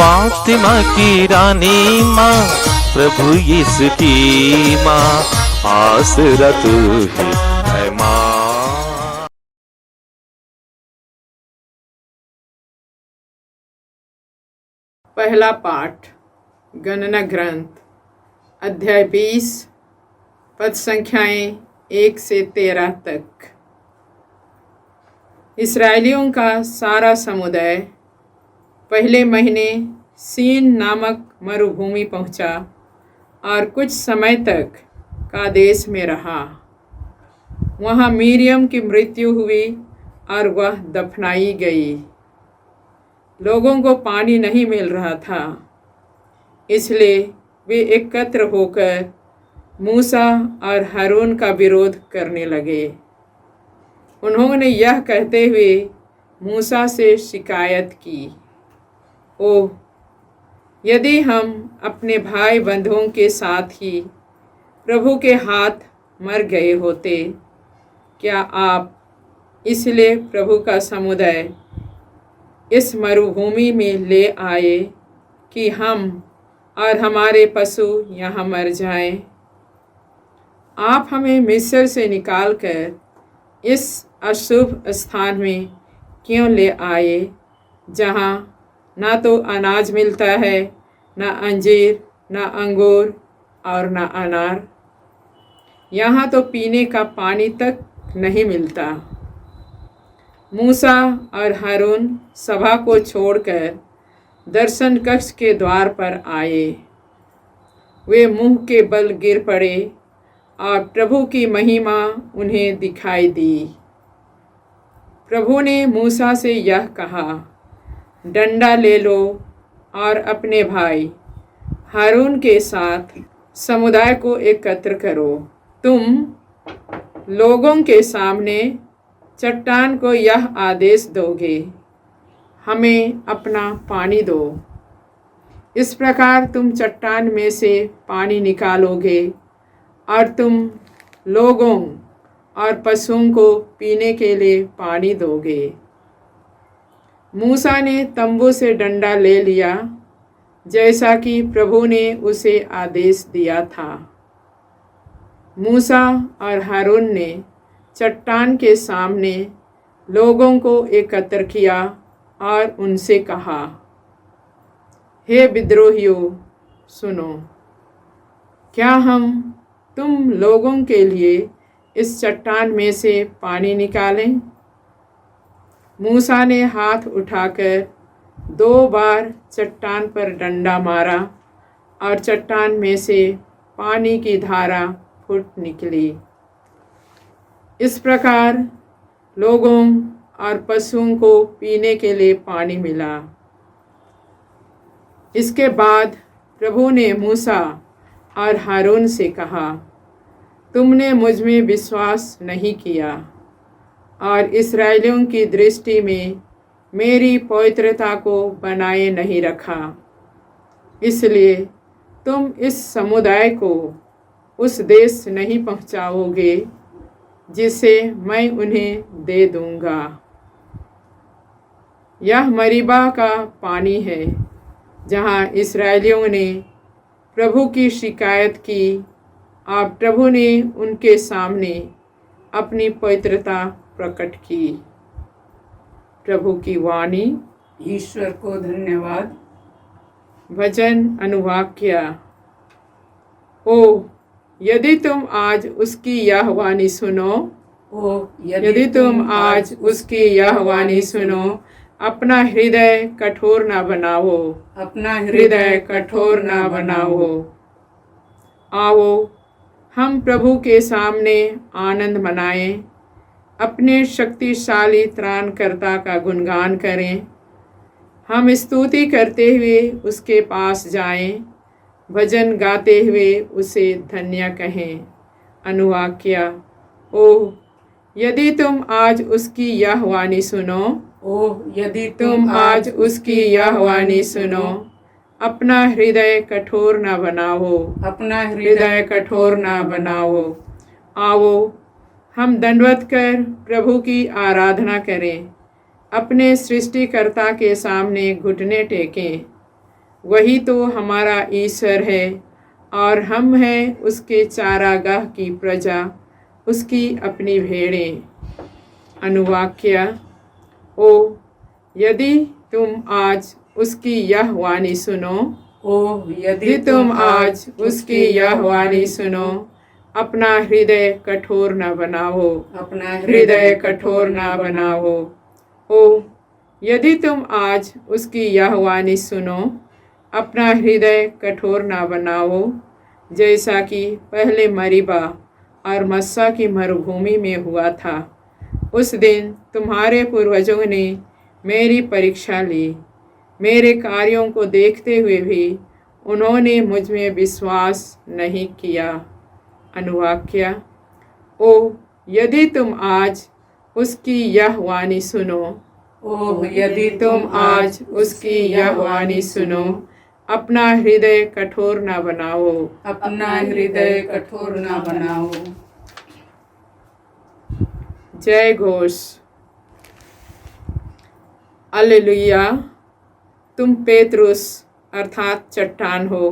फातिमा की रानी माँ, प्रभु यीशु की माँ, आसरा तू ही है माँ। पहला पाठ गणना ग्रंथ अध्याय 20 पद संख्याएं 1 से 13 तक। इस्राएलियों का सारा समुदाय पहले महीने सीन नामक मरुभूमि पहुंचा और कुछ समय तक कादेश में रहा। वहां मिरियम की मृत्यु हुई और वह दफनाई गई। लोगों को पानी नहीं मिल रहा था, इसलिए वे एकत्र होकर मूसा और हारून का विरोध करने लगे। उन्होंने यह कहते हुए मूसा से शिकायत की, ओह, यदि हम अपने भाई बंधुओं के साथ ही प्रभु के हाथ मर गए होते, क्या आप इसलिए प्रभु का समुदाय इस मरुभूमि में ले आए कि हम और हमारे पशु यहाँ मर जाएं? आप हमें मिस्र से निकालकर इस अशुभ स्थान में क्यों ले आए, जहाँ ना तो अनाज मिलता है, ना अंजीर, ना अंगूर और ना अनार। यहाँ तो पीने का पानी तक नहीं मिलता। मूसा और हारून सभा को छोड़कर दर्शन कक्ष के द्वार पर आए। वे मुंह के बल गिर पड़े और प्रभु की महिमा उन्हें दिखाई दी। प्रभु ने मूसा से यह कहा, डंडा ले लो और अपने भाई हारून के साथ समुदाय को एकत्र करो। तुम लोगों के सामने चट्टान को यह आदेश दोगे, हमें अपना पानी दो। इस प्रकार तुम चट्टान में से पानी निकालोगे और तुम लोगों और पशुओं को पीने के लिए पानी दोगे। मूसा ने तंबू से डंडा ले लिया, जैसा कि प्रभु ने उसे आदेश दिया था। मूसा और हारून ने चट्टान के सामने लोगों को एकत्र किया और उनसे कहा, हे विद्रोहियों, सुनो, क्या हम तुम लोगों के लिए इस चट्टान में से पानी निकालें? मूसा ने हाथ उठाकर 2 बार चट्टान पर डंडा मारा और चट्टान में से पानी की धारा फूट निकली। इस प्रकार लोगों और पशुओं को पीने के लिए पानी मिला। इसके बाद प्रभु ने मूसा और हारून से कहा, तुमने मुझ में विश्वास नहीं किया और इस्राएलियों की दृष्टि में मेरी पवित्रता को बनाए नहीं रखा। इसलिए तुम इस समुदाय को उस देश नहीं पहुंचाओगे जिसे मैं उन्हें दे दूंगा। यह मरीबा का पानी है, जहाँ इस्राएलियों ने प्रभु की शिकायत की और प्रभु ने उनके सामने अपनी पवित्रता प्रकट की। प्रभु की वाणी। ईश्वर को धन्यवाद। भजन अनुवाक्य। ओ, यदि तुम आज उसकी यह वाणी सुनो, यदि तुम आज उसकी यह वाणी सुनो, अपना हृदय कठोर ना बनाओ, अपना हृदय कठोर ना बनाओ। आओ, हम प्रभु के सामने आनंद मनाएं, अपने शक्तिशाली त्राणकर्ता का गुणगान करें। हम स्तुति करते हुए उसके पास जाएं, भजन गाते हुए उसे धन्य कहें। अनुवाक्य। ओह, यदि तुम आज उसकी यह वाणी सुनो, यदि तुम आज उसकी यह वाणी सुनो, अपना हृदय कठोर न बनाओ, अपना हृदय कठोर न बनाओ। आओ, हम दंडवत कर प्रभु की आराधना करें, अपने सृष्टिकर्ता के सामने घुटने टेकें। वही तो हमारा ईश्वर है और हम हैं उसके चारागाह की प्रजा, उसकी अपनी भेड़ें। अनुवाक्य। ओ यदि तुम आज उसकी यह वाणी सुनो, ओ यदि तुम आज उसकी यह वाणी सुनो, अपना हृदय कठोर न बनाओ, अपना हृदय कठोर न बनाओ। ओ यदि तुम आज उसकी यह वाणी सुनो, अपना हृदय कठोर न बनाओ, जैसा कि पहले मरीबा और मस्सा की मरुभूमि में हुआ था। उस दिन तुम्हारे पूर्वजों ने मेरी परीक्षा ली, मेरे कार्यों को देखते हुए भी उन्होंने मुझ में विश्वास नहीं किया। अनुवाक्य। ओ यदि तुम आज उसकी यह वाणी सुनो, ओ यदि तुम आज उसकी यह वाणी सुनो, अपना हृदय कठोर न बनाओ, अपना हृदय कठोर न बनाओ। जय घोष। alleluia। तुम पेतरुस अर्थात चट्टान हो,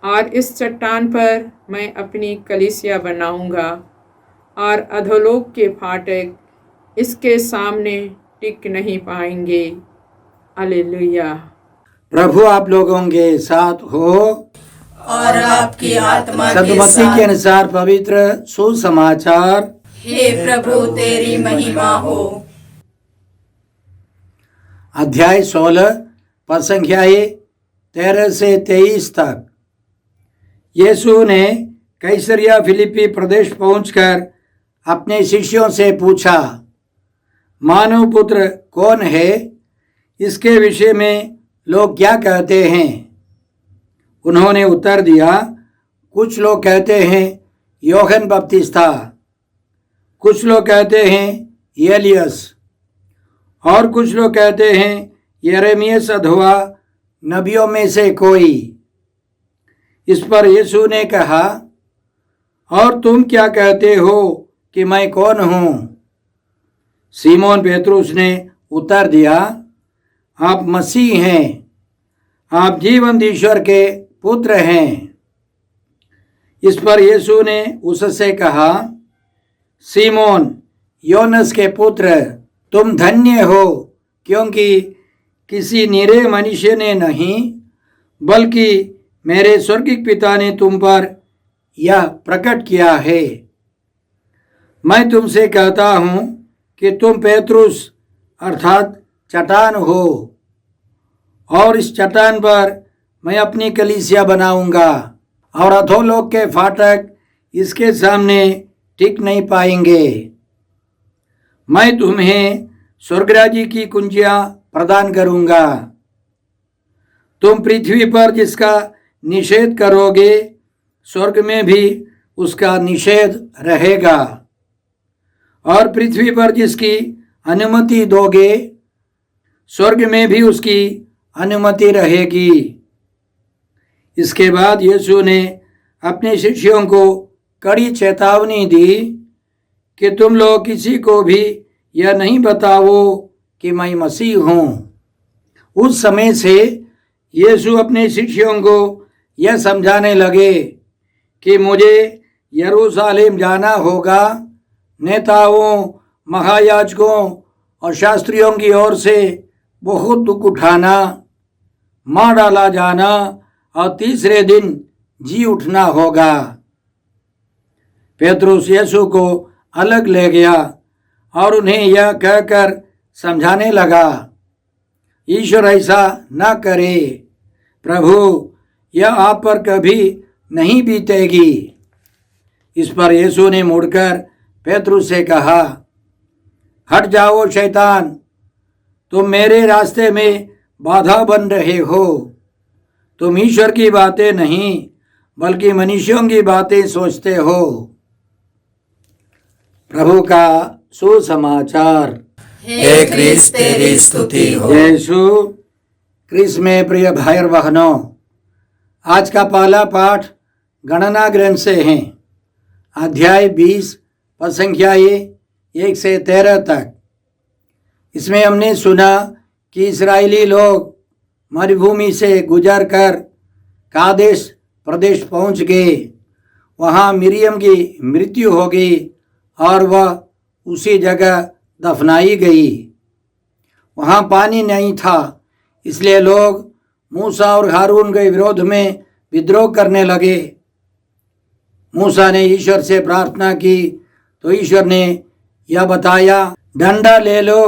और इस चट्टान पर मैं अपनी कलीसिया बनाऊंगा, और अधोलोक के फाटक इसके सामने टिक नहीं पाएंगे। alleluia। प्रभु आप लोगों के साथ हो और आपकी आत्मा के सदमती के साथ। अनुसार पवित्र सुसमाचार हे प्रभु तेरी महिमा हो। अध्याय 16 पद संख्याएं 13 से 23 तक। यीशु ने कैसरिया फिलिपी प्रदेश पहुंचकर अपने शिष्यों से पूछा, मानव पुत्र कौन है? इसके विषय में लोग क्या कहते हैं? उन्होंने उत्तर दिया, कुछ लोग कहते हैं यूहन्ना बपतिस्ता, कुछ लोग कहते हैं एलियस, और कुछ लोग कहते हैं यिर्मयाह अथवा नबियों में से कोई। इस पर यीशु ने कहा, और तुम क्या कहते हो कि मैं कौन हूँ? सीमोन पेतरुस ने उत्तर दिया, आप मसीह हैं, आप जीवंत ईश्वर के पुत्र हैं। इस पर यीशु ने उससे कहा, सीमोन योनस के पुत्र, तुम धन्य हो, क्योंकि किसी निरे मनुष्य ने नहीं, बल्कि मेरे स्वर्गिक पिता ने तुम पर यह प्रकट किया है। मैं तुमसे कहता हूँ कि तुम पेतरुस अर्थात चट्टान हो, और इस चट्टान पर मैं अपनी कलीसिया बनाऊंगा, और अधोलोक के फाटक इसके सामने टिक नहीं पाएंगे। मैं तुम्हें स्वर्गराज्य की कुंजियां प्रदान करूंगा। तुम पृथ्वी पर जिसका निषेध करोगे, स्वर्ग में भी उसका निषेध रहेगा, और पृथ्वी पर जिसकी अनुमति दोगे, स्वर्ग में भी उसकी अनुमति रहेगी। इसके बाद यीशु ने अपने शिष्यों को कड़ी चेतावनी दी कि तुम लोग किसी को भी यह नहीं बताओ कि मैं मसीह हूँ। उस समय से यीशु अपने शिष्यों को यह समझाने लगे कि मुझे यरूशलेम जाना होगा, नेताओं, महायाजकों और शास्त्रियों की ओर से बहुत दुख उठाना, मार डाला जाना और तीसरे दिन जी उठना होगा। पेतरुस यीशु को अलग ले गया और उन्हें यह कहकर समझाने लगा, ईश्वर ऐसा न करे, प्रभु यह आप पर कभी नहीं बीतेगी। इस पर यीशु ने मुड़कर पेतरुस से कहा, हट जाओ शैतान, तुम मेरे रास्ते में बाधा बन रहे हो। तुम ईश्वर की बातें नहीं बल्कि मनुष्यों की बातें सोचते हो। प्रभु का सुसमाचार। हे क्रिस्त तेरी स्तुति हो। यीशु क्रिस्त में प्रिय भाई और बहनों, आज का पहला पाठ गणना ग्रंथ से है, अध्याय 20 पद संख्याएं 1 से 13 तक। इसमें हमने सुना कि इस्राएली लोग मरुभूमि से गुजर कर कादेश प्रदेश पहुंच गए। वहाँ मिरियम की मृत्यु हो गई और वह उसी जगह दफनाई गई। वहाँ पानी नहीं था, इसलिए लोग मूसा और हारून के विरोध में विद्रोह करने लगे। मूसा ने ईश्वर से प्रार्थना की तो ईश्वर ने यह बताया, डंडा ले लो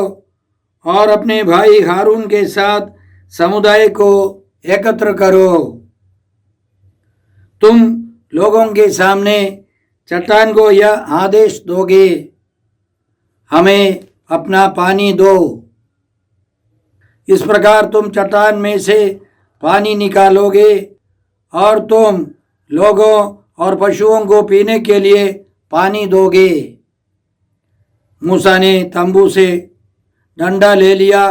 और अपने भाई हारून के साथ समुदाय को एकत्र करो। तुम लोगों के सामने चट्टान को यह आदेश दोगे, हमें अपना पानी दो। इस प्रकार तुम चट्टान में से पानी निकालोगे और तुम लोगों और पशुओं को पीने के लिए पानी दोगे। मूसा ने तंबू से डंडा ले लिया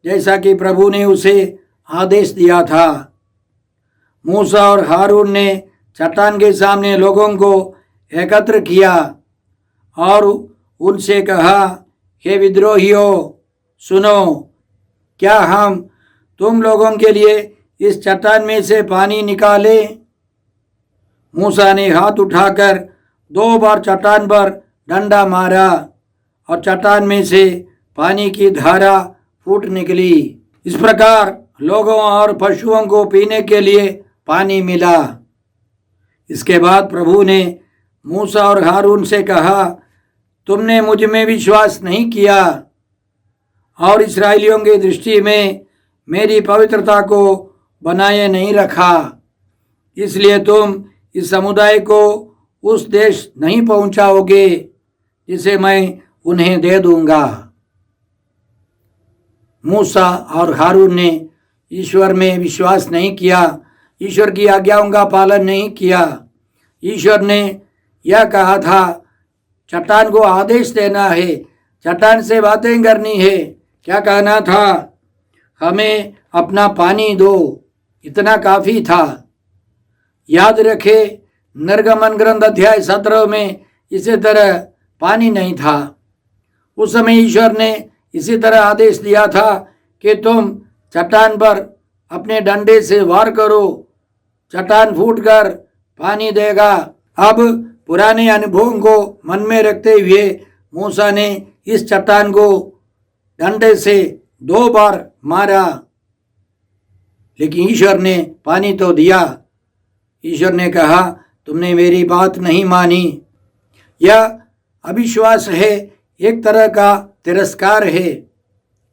जैसा कि प्रभु ने उसे आदेश दिया था। मूसा और हारून ने चट्टान के सामने लोगों को एकत्र किया और उनसे कहा, हे विद्रोहियों, सुनो, क्या हम तुम लोगों के लिए इस चट्टान में से पानी निकालें? मूसा ने हाथ उठाकर 2 बार चट्टान पर डंडा मारा और चट्टान में से पानी की धारा फूट निकली। इस प्रकार लोगों और पशुओं को पीने के लिए पानी मिला। इसके बाद प्रभु ने मूसा और हारून से कहा, तुमने मुझ में विश्वास नहीं किया और इस्राएलियों की दृष्टि में मेरी पवित्रता को बनाए नहीं रखा, इसलिए तुम इस समुदाय को उस देश नहीं पहुंचाओगे जिसे मैं उन्हें दे दूंगा। मूसा और हारून ने ईश्वर में विश्वास नहीं किया, ईश्वर की आज्ञाओं का पालन नहीं किया। ईश्वर ने यह कहा था, चट्टान को आदेश देना है, चट्टान से बातें करनी है। क्या कहना था? हमें अपना पानी दो। इतना काफ़ी था। याद रखे, निर्गमन ग्रंथ अध्याय 17 में इसी तरह पानी नहीं था। उस समय ईश्वर ने इसी तरह आदेश दिया था कि तुम चट्टान पर अपने डंडे से वार करो, चट्टान फूटकर पानी देगा। अब पुराने अनुभवों को मन में रखते हुए मूसा ने इस चट्टान को डंडे से 2 बार मारा, लेकिन ईश्वर ने पानी तो दिया। ईश्वर ने कहा, तुमने मेरी बात नहीं मानी। यह अविश्वास है, एक तरह का तिरस्कार है।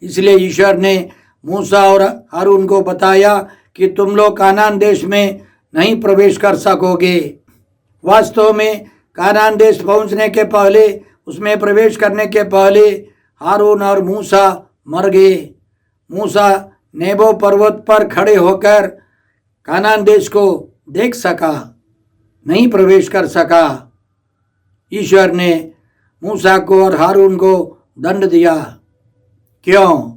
इसलिए ईश्वर ने मूसा और हारून को बताया कि तुम लोग कानान देश में नहीं प्रवेश कर सकोगे। वास्तव में कानान देश पहुंचने के पहले, उसमें प्रवेश करने के पहले हारून और मूसा मर गए। मूसा नेबो पर्वत पर खड़े होकर कानान देश को देख सका, नहीं प्रवेश कर सका। ईश्वर ने मूसा को और हारून को दंड दिया। क्यों?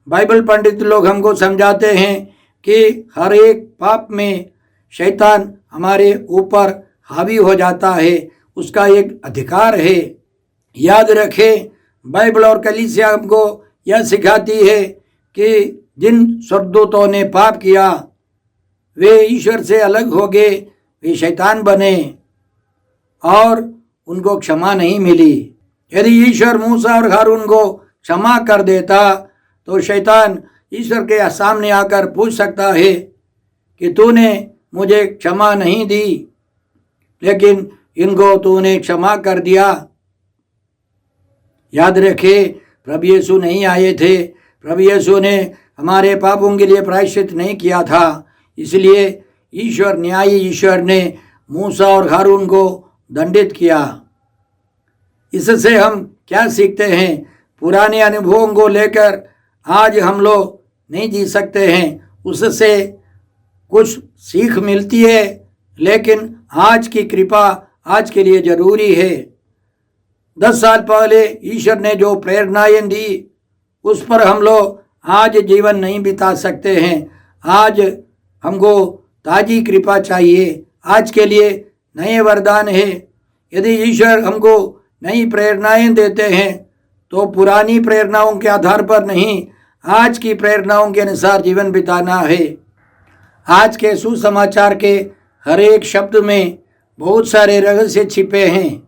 बाइबल पंडित लोग हमको समझाते हैं कि हर एक पाप में शैतान हमारे ऊपर हावी हो जाता है, उसका एक अधिकार है। याद रखें, बाइबल और कलीसिया हमको यह सिखाती है कि जिन स्वर्गदूतों ने पाप किया वे ईश्वर से अलग हो गए, वे शैतान बने और उनको क्षमा नहीं मिली। यदि ईश्वर मूसा और हारून को क्षमा कर देता तो शैतान ईश्वर के सामने आकर पूछ सकता है कि तूने मुझे क्षमा नहीं दी, लेकिन इनको तूने क्षमा कर दिया। याद रखे, प्रभु यीशु नहीं आए थे, प्रभु यीशु ने हमारे पापों के लिए प्रायश्चित नहीं किया था। इसलिए ईश्वर, न्यायी ईश्वर ने मूसा और हारून को दंडित किया। इससे हम क्या सीखते हैं? पुराने अनुभवों को लेकर आज हम लोग नहीं जी सकते हैं, उससे कुछ सीख मिलती है, लेकिन आज की कृपा आज के लिए जरूरी है। 10 साल पहले ईश्वर ने जो प्रेरणाएं दी उस पर हम लोग आज जीवन नहीं बिता सकते हैं। आज हमको ताजी कृपा चाहिए, आज के लिए नए वरदान है। यदि ईश्वर हमको नई प्रेरणाएं देते हैं तो पुरानी प्रेरणाओं के आधार पर नहीं, आज की प्रेरणाओं के अनुसार जीवन बिताना है। आज के सुसमाचार के हर एक शब्द में बहुत सारे रहस्य छिपे हैं।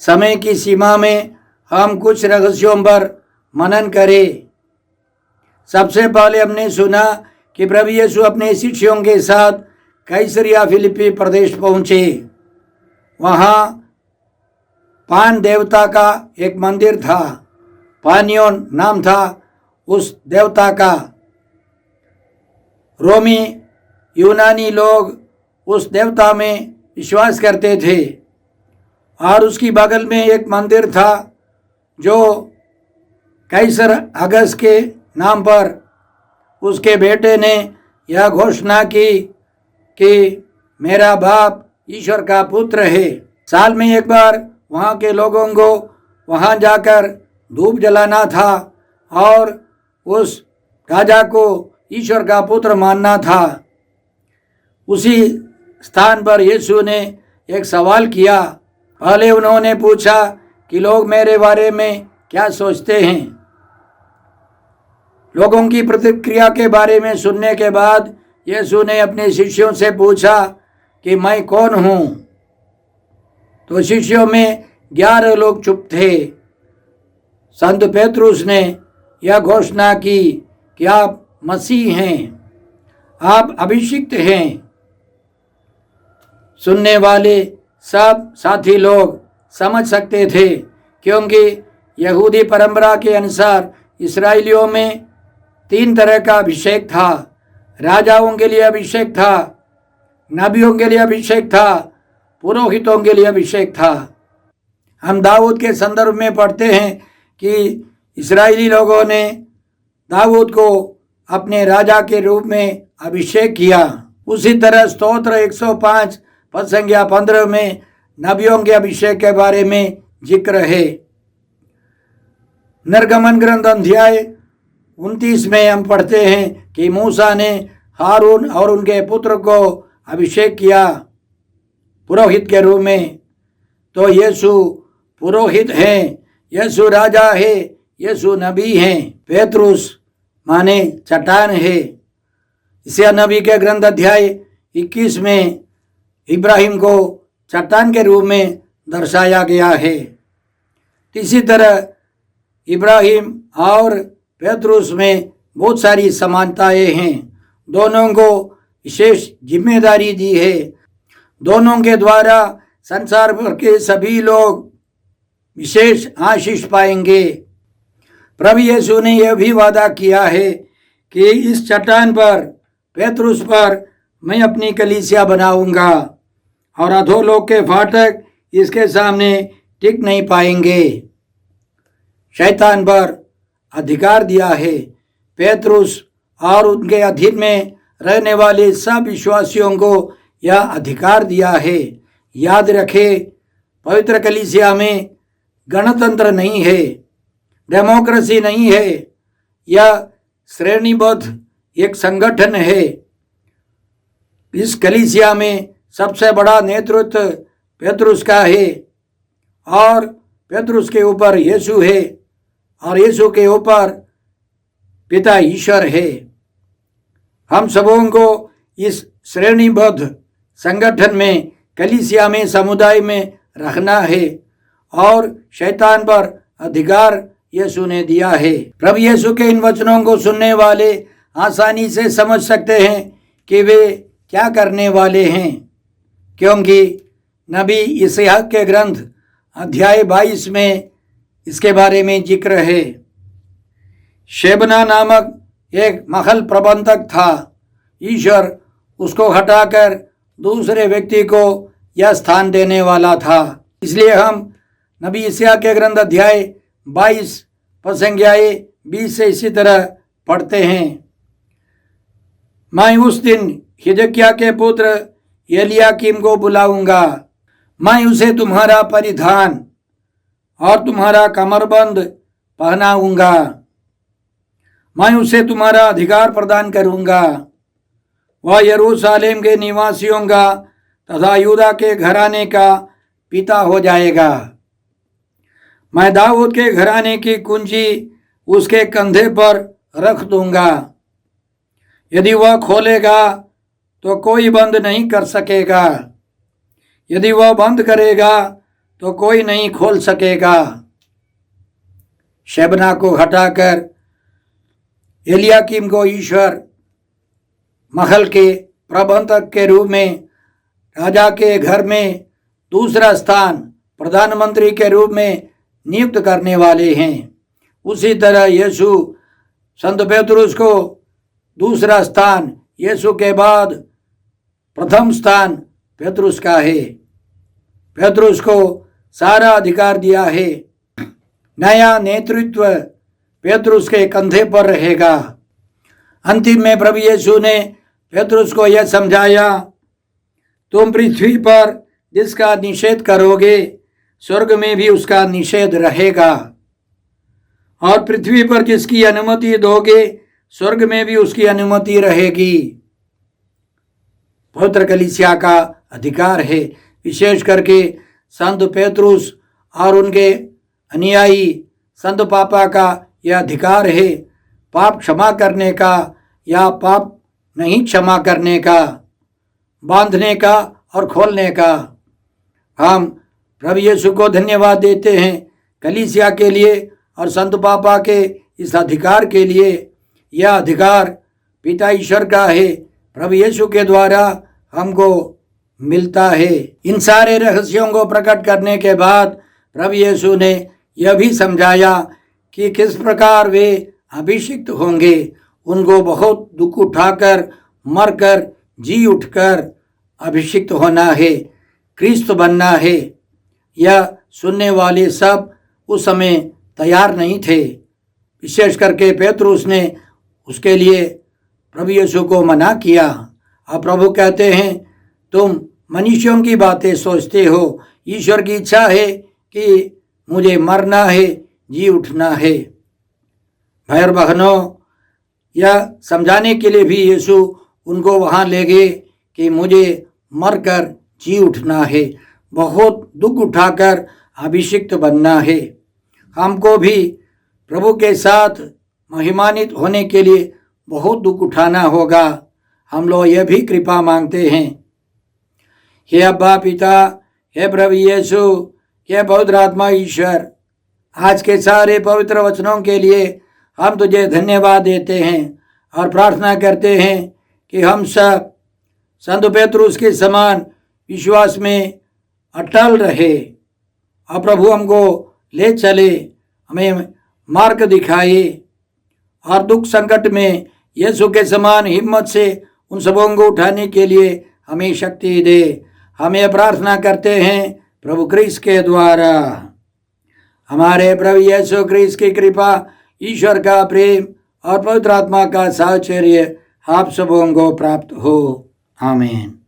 समय की सीमा में हम कुछ रहस्यों पर मनन करें। सबसे पहले हमने सुना कि प्रभु यीशु अपने शिष्यों के साथ कैसरिया फिलिप्पी प्रदेश पहुंचे। वहाँ पान देवता का एक मंदिर था। पानियोन नाम था उस देवता का। रोमी यूनानी लोग उस देवता में विश्वास करते थे और उसकी बगल में एक मंदिर था जो कैसर अगस्त के नाम पर उसके बेटे ने यह घोषणा की कि मेरा बाप ईश्वर का पुत्र है। साल में एक बार वहाँ के लोगों को वहाँ जाकर धूप जलाना था और उस राजा को ईश्वर का पुत्र मानना था। उसी स्थान पर यीशु ने एक सवाल किया। पहले उन्होंने पूछा कि लोग मेरे बारे में क्या सोचते हैं। लोगों की प्रतिक्रिया के बारे में सुनने के बाद यीशु ने अपने शिष्यों से पूछा कि मैं कौन हूँ। तो शिष्यों में 11 लोग चुप थे। संत पेतरुस ने यह घोषणा की कि आप मसीह हैं, आप अभिषिक्त हैं। सुनने वाले सब साथी लोग समझ सकते थे, क्योंकि यहूदी परंपरा के अनुसार इस्राएलियों में 3 तरह का अभिषेक था। राजाओं के लिए अभिषेक था, नबियों के लिए अभिषेक था, पुरोहितों के लिए अभिषेक था। हम दाऊद के संदर्भ में पढ़ते हैं कि इस्राएली लोगों ने दाऊद को अपने राजा के रूप में अभिषेक किया। उसी तरह स्तोत्र 105 पद संख्या 15 में नबियों के अभिषेक के बारे में जिक्र है। निर्गमन ग्रंथ अध्याय 29 में हम पढ़ते हैं कि मूसा ने हारून और उनके पुत्र को अभिषेक किया पुरोहित के रूप में। तो यीशु पुरोहित हैं, यीशु राजा है, यीशु नबी हैं। पेतरुस माने चट्टान है। इसे नबी के ग्रंथ अध्याय 21 में इब्राहिम को चट्टान के रूप में दर्शाया गया है। इसी तरह इब्राहिम और पेतरुस में बहुत सारी समानताएं हैं। दोनों को विशेष जिम्मेदारी दी है। दोनों के द्वारा संसार भर के सभी लोग विशेष आशीष पाएंगे। प्रभु यीशु ने यह भी वादा किया है कि इस चट्टान पर, पेतरुस पर मैं अपनी कलीसिया बनाऊंगा और अधोलोक के फाटक इसके सामने टिक नहीं पाएंगे। शैतान पर अधिकार दिया है। पेतरुस और उनके अधीन में रहने वाले सब विश्वासियों को यह अधिकार दिया है। याद रखें, पवित्र कलीसिया में गणतंत्र नहीं है, डेमोक्रेसी नहीं है, यह श्रेणीबद्ध एक संगठन है। इस कलीसिया में सबसे बड़ा नेतृत्व पेतरुस का है और पेतरुस के ऊपर यीशु है और यीशु के ऊपर पिता ईश्वर है। हम सबों को इस श्रेणीबद्ध संगठन में, कलीसिया में, समुदाय में रखना है और शैतान पर अधिकार यीशु ने दिया है। प्रभु यीशु के इन वचनों को सुनने वाले आसानी से समझ सकते हैं कि वे क्या करने वाले हैं, क्योंकि नबी इसहाक के ग्रंथ अध्याय 22 में इसके बारे में जिक्र है। शेबना नामक एक महल प्रबंधक था। ईश्वर उसको हटाकर दूसरे व्यक्ति को यह स्थान देने वाला था। इसलिए हम नबी इसहाक के ग्रंथ अध्याय 22 पद संख्या 20 से इसी तरह पढ़ते हैं। मैं उस दिन हिजकिय्याह के पुत्र एलियाकीम को बुलाऊंगा। मैं उसे तुम्हारा परिधान और तुम्हारा कमरबंद पहनाऊंगा। मैं उसे तुम्हारा अधिकार प्रदान करूंगा। वह यरूशलेम के निवासियों का तथा यूदा के घराने का पिता हो जाएगा। मैं दाऊद के घराने की कुंजी उसके कंधे पर रख दूंगा। यदि वह खोलेगा तो कोई बंद नहीं कर सकेगा, यदि वह बंद करेगा तो कोई नहीं खोल सकेगा। शेबना को हटाकर एलियाकीम को ईश्वर महल के प्रबंधक के रूप में, राजा के घर में दूसरा स्थान प्रधानमंत्री के रूप में नियुक्त करने वाले हैं। उसी तरह यीशु संत पेतरुस को दूसरा स्थान, यीशु के बाद प्रथम स्थान पेतरुस का है। पेतरुस को सारा अधिकार दिया है। नया नेतृत्व पेतरुस के कंधे पर रहेगा। अंतिम में प्रभु यीशु ने पेतरुस को यह समझाया, तुम पृथ्वी पर जिसका निषेध करोगे स्वर्ग में भी उसका निषेध रहेगा, और पृथ्वी पर जिसकी अनुमति दोगे स्वर्ग में भी उसकी अनुमति रहेगी। पवित्र कलीसिया का अधिकार है, विशेष करके संत पेतरुस और उनके अनुयायी संत पापा का यह अधिकार है, पाप क्षमा करने का या पाप नहीं क्षमा करने का, बांधने का और खोलने का। हम प्रभु यीशु को धन्यवाद देते हैं कलीसिया के लिए और संत पापा के इस अधिकार के लिए। यह अधिकार पिता ईश्वर का है, प्रभु यीशु के द्वारा हमको मिलता है। इन सारे रहस्यों को प्रकट करने के बाद प्रभु यीशु ने यह भी समझाया कि किस प्रकार वे अभिषिक्त होंगे। उनको बहुत दुख उठाकर, मरकर, जी उठकर अभिषिक्त होना है, क्रिस्त बनना है। यह सुनने वाले सब उस समय तैयार नहीं थे। विशेष करके पेतरुस ने उसके लिए प्रभु यीशु को मना किया। अब प्रभु कहते हैं, तुम मनुष्यों की बातें सोचते हो, ईश्वर की इच्छा है कि मुझे मरना है, जी उठना है। भाई और बहनों, यह समझाने के लिए भी यीशु उनको वहाँ ले गए कि मुझे मरकर जी उठना है, बहुत दुख उठाकर अभिषिक्त बनना है। हमको भी प्रभु के साथ महिमान्वित होने के लिए बहुत दुख उठाना होगा। हम लोग यह भी कृपा मांगते हैं। हे अब्बा पिता, हे प्रभु यीशु, हे पवित्र आत्मा ईश्वर, आज के सारे पवित्र वचनों के लिए हम तुझे धन्यवाद देते हैं और प्रार्थना करते हैं कि हम सब संत पेतरुस के समान विश्वास में अटल रहे और प्रभु हमको ले चले, हमें मार्ग दिखाए और दुख संकट में यीशु के समान हिम्मत से उन सबों को उठाने के लिए हमें शक्ति दे। हमें प्रार्थना करते हैं प्रभु क्रिस्त के द्वारा। हमारे प्रभु यीशु क्रिस्त की कृपा, ईश्वर का प्रेम और पवित्र आत्मा का साहचर्य आप सबों को प्राप्त हो। आमीन।